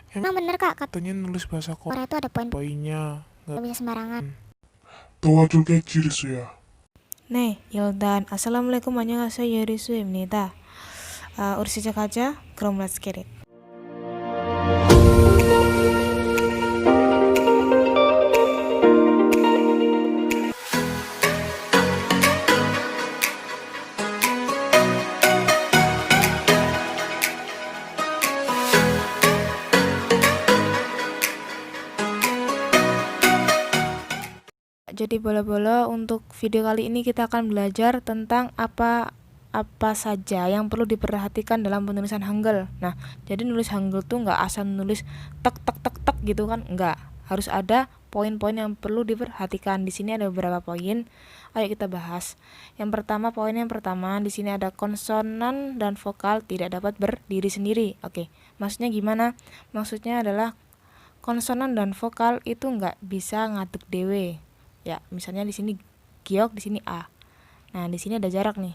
Emang bener kak, katanya nulis bahasa Korea itu ada poinnya, nggak bisa sembarangan. 도와주게 지르수야. 네, 일단 assalamualaikum 안녕하세요 유리수입니다. 우리 시작하자. 그럼 let's get it. Jadi bola-bola untuk video kali ini kita akan belajar tentang apa saja yang perlu diperhatikan dalam penulisan Hangul. Nah, jadi nulis Hangul tuh nggak asal nulis tek tek tek tek gitu kan, nggak. Harus ada poin-poin yang perlu diperhatikan. Di sini ada beberapa poin. Ayo kita bahas. Poin yang pertama, di sini ada konsonan dan vokal tidak dapat berdiri sendiri. Oke, maksudnya gimana? Maksudnya adalah konsonan dan vokal itu nggak bisa ngadeg dewe. Ya, misalnya di sini giok, di sini a. Nah, di sini ada jarak nih.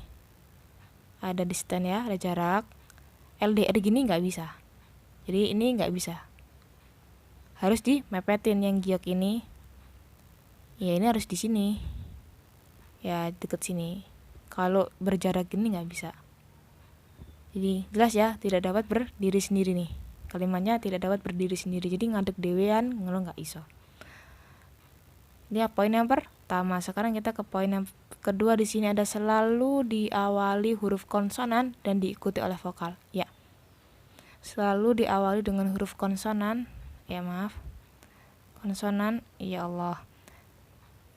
Ada distance ya, ada jarak. LDR gini nggak bisa. Jadi ini nggak bisa. Harus dimepetin yang giok ini. Ya, ini harus di sini. Ya, deket sini. Kalau berjarak gini nggak bisa. Jadi jelas ya, tidak dapat berdiri sendiri nih. Kalimatnya tidak dapat berdiri sendiri. Jadi ngadeg dewean ngono nggak iso. Ini poin yang pertama. Sekarang kita ke poin yang kedua. Di sini ada selalu diawali huruf konsonan dan diikuti oleh vokal. Ya, selalu diawali dengan huruf konsonan. Ya maaf, konsonan. Ya Allah.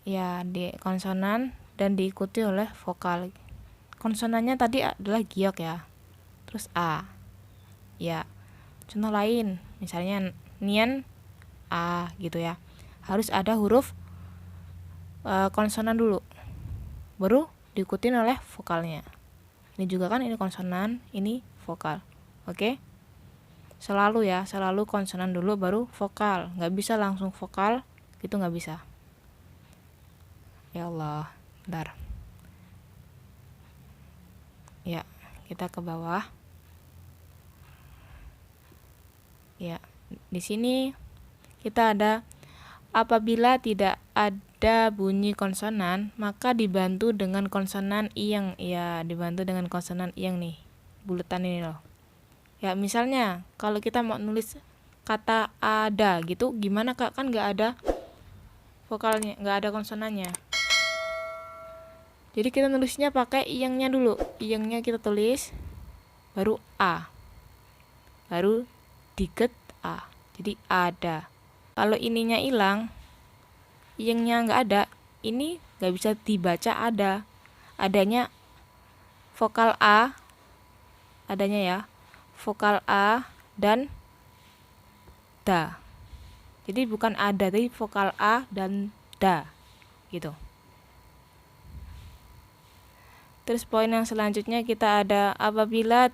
Ya, di konsonan dan diikuti oleh vokal. Konsonannya tadi adalah giok ya. Terus a. Ya. Contoh lain, misalnya nian a gitu ya. Harus ada huruf konsonan dulu, baru diikutin oleh vokalnya. Ini juga kan ini konsonan, ini vokal. Oke, selalu ya, selalu konsonan dulu baru vokal. Nggak bisa langsung vokal gitu, nggak bisa. Ya Allah, bentar. Ya, kita ke bawah. Ya, di sini kita ada apabila tidak ada bunyi konsonan, maka dibantu dengan konsonan iyang. Ya, dibantu dengan konsonan iyang nih. Buletan ini loh. Ya, misalnya kalau kita mau nulis kata ada gitu, gimana Kak? Kan nggak ada vokalnya, nggak ada konsonannya. Jadi kita nulisnya pakai iyangnya dulu. Iyangnya kita tulis, baru a. Baru diket a. Jadi ada. Kalau ininya hilang, iyangnya nggak ada, ini nggak bisa dibaca ada. Adanya vokal a, adanya ya, vokal a dan da. Jadi bukan ada, tapi vokal a dan da gitu. Terus poin yang selanjutnya kita ada apabila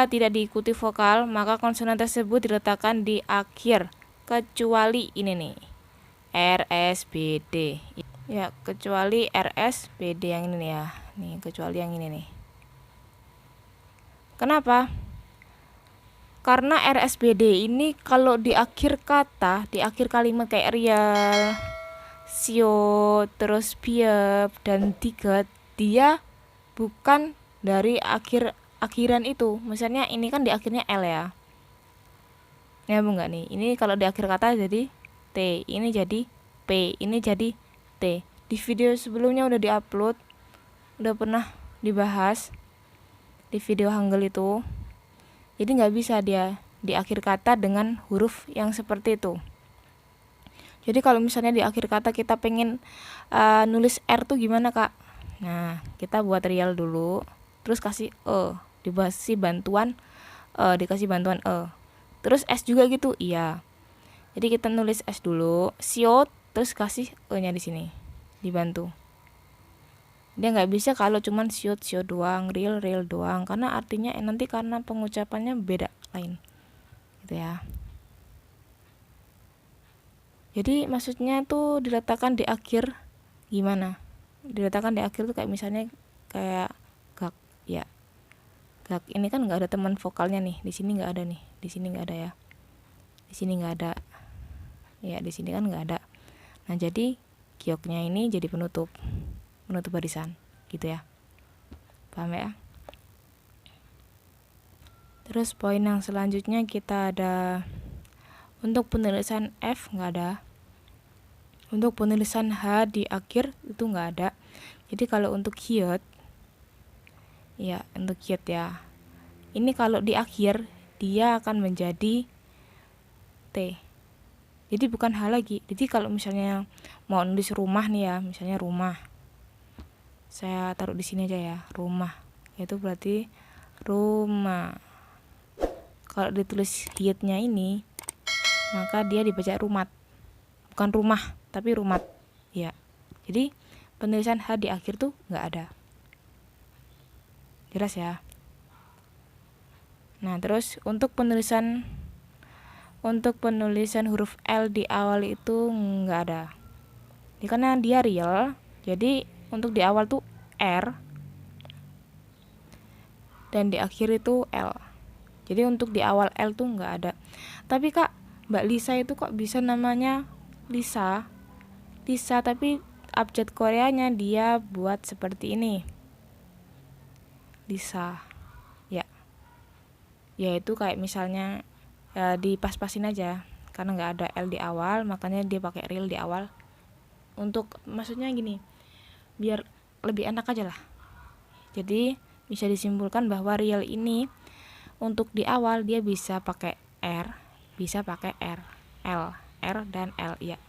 tidak diikuti vokal, maka konsonan tersebut diletakkan di akhir, kecuali ini nih, RSBD. Ya, kecuali RSBD yang ini nih ya. Nih, kecuali yang ini nih. Kenapa? Karena RSBD ini kalau di akhir kata, di akhir kalimat kayak real, sio, terus biep dan tiget, dia bukan dari akhiran itu. Misalnya ini kan di akhirnya L ya. Nyambung nggak nih? Ini kalau di akhir kata jadi T, ini jadi P, ini jadi T. Di video sebelumnya udah diupload, udah pernah dibahas di video Hangul itu. Jadi nggak bisa dia di akhir kata dengan huruf yang seperti itu. Jadi kalau misalnya di akhir kata kita pengen nulis R tuh gimana Kak? Nah, kita buat real dulu, terus kasih dikasih bantuan E. Terus S juga gitu, iya. Jadi kita nulis S dulu, sio, terus kasih E-nya di sini, dibantu. Dia nggak bisa kalau cuman sio doang, real doang, karena artinya nanti karena pengucapannya beda lain, gitu ya. Jadi maksudnya tuh diletakkan di akhir gimana? Diletakkan di akhir tuh kayak misalnya kayak gak ya, Nah, ini kan nggak ada teman vokalnya nih, di sini nggak ada nih, di sini nggak ada ya, di sini nggak ada ya, di sini kan nggak ada. Nah jadi gioknya ini jadi penutup barisan gitu ya, paham ya? Terus poin yang selanjutnya kita ada untuk penulisan F nggak ada, untuk penulisan H di akhir itu nggak ada. Jadi kalau untuk hyot ya, untuk hyot ya, ini kalau di akhir dia akan menjadi T, jadi bukan H lagi. Jadi kalau misalnya mau nulis rumah nih ya, misalnya rumah, saya taruh di sini aja ya, rumah, itu berarti rumah. Kalau ditulis hyotnya ini, maka dia dibaca rumat, bukan rumah tapi rumat ya. Jadi penulisan H di akhir tuh nggak ada. Jelas ya? Nah terus untuk penulisan huruf L di awal itu nggak ada. Jadi karena dia real, jadi untuk di awal tuh R dan di akhir itu L. Jadi untuk di awal L tuh nggak ada. Tapi Kak, Mbak Lisa itu kok bisa namanya Lisa tapi abjad Koreanya dia buat seperti ini, Lisa ya, yaitu kayak misalnya dipas-pasin aja karena nggak ada L di awal, makanya dia pakai real di awal. Untuk maksudnya gini, biar lebih enak aja lah. Jadi bisa disimpulkan bahwa real ini untuk di awal dia bisa pakai R, bisa pakai R, R dan L ya.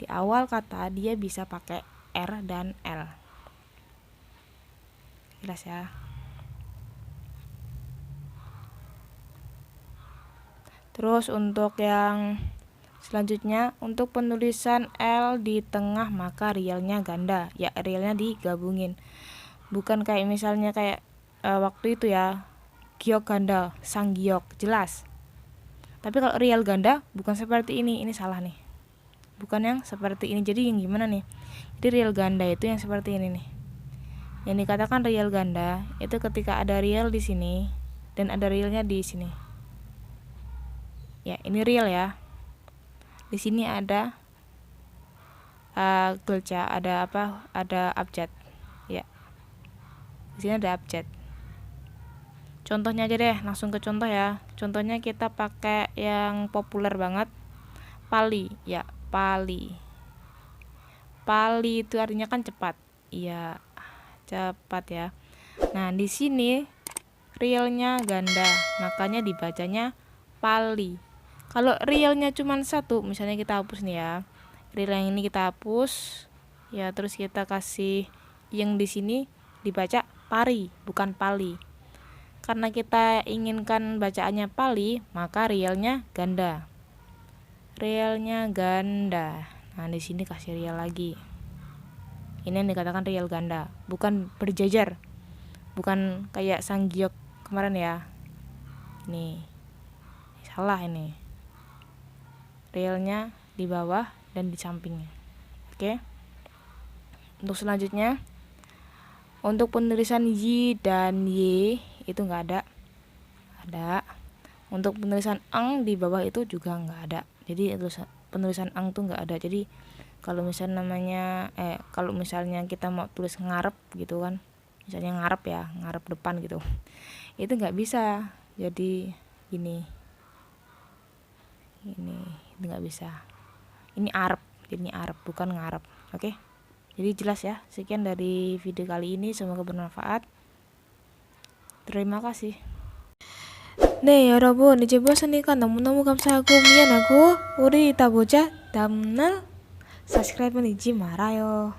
Di awal kata dia bisa pakai R dan L. Jelas ya? Terus untuk yang selanjutnya, untuk penulisan L di tengah maka realnya ganda. Ya, realnya digabungin. Bukan kayak misalnya kayak waktu itu ya, giok ganda, sang giok, jelas. Tapi kalau real ganda bukan seperti ini salah nih. Bukan yang seperti ini. Jadi yang gimana nih? Jadi real ganda itu yang seperti ini nih. Yang dikatakan real ganda itu ketika ada real di sini dan ada realnya di sini. Ya, ini real ya. Di sini ada gelca, ada apa? Ada abjad. Ya. Di sini ada abjad. Contohnya aja deh, langsung ke contoh ya. Contohnya kita pakai yang populer banget, Pali. Ya, Pali. Pali itu artinya kan cepat. Iya, cepat ya. Nah, di sini realnya ganda, makanya dibacanya Pali. Kalau realnya cuma satu, misalnya kita hapus nih ya. Real yang ini kita hapus. Ya, terus kita kasih yang di sini dibaca Pari, bukan Pali. Karena kita inginkan bacaannya Pali, maka realnya ganda. Realnya ganda. Nah, di sini kasih real lagi. Ini yang dikatakan real ganda, bukan berjajar. Bukan kayak sang giok kemarin ya. Nih. Salah ini. Realnya di bawah dan di sampingnya. Oke. Untuk selanjutnya, untuk penulisan Y dan Y itu nggak ada. Ada. Untuk penulisan ang di bawah itu juga nggak ada. Jadi penulisan ang tuh nggak ada. Jadi kalau misalnya kalau misalnya kita mau tulis ngarep gitu kan, misalnya ngarep ya, ngarep depan gitu, itu nggak bisa. Jadi ini itu nggak bisa. Ini arep, jadi ini arep bukan ngarep. Oke. Jadi jelas ya. Sekian dari video kali ini, semoga bermanfaat. terima kasih. 네, 여러분, 이제 보셨으니까 너무너무 감사하고 미안하고 우리 이따 보자. 다음날 subscribe는 잊지 말아요.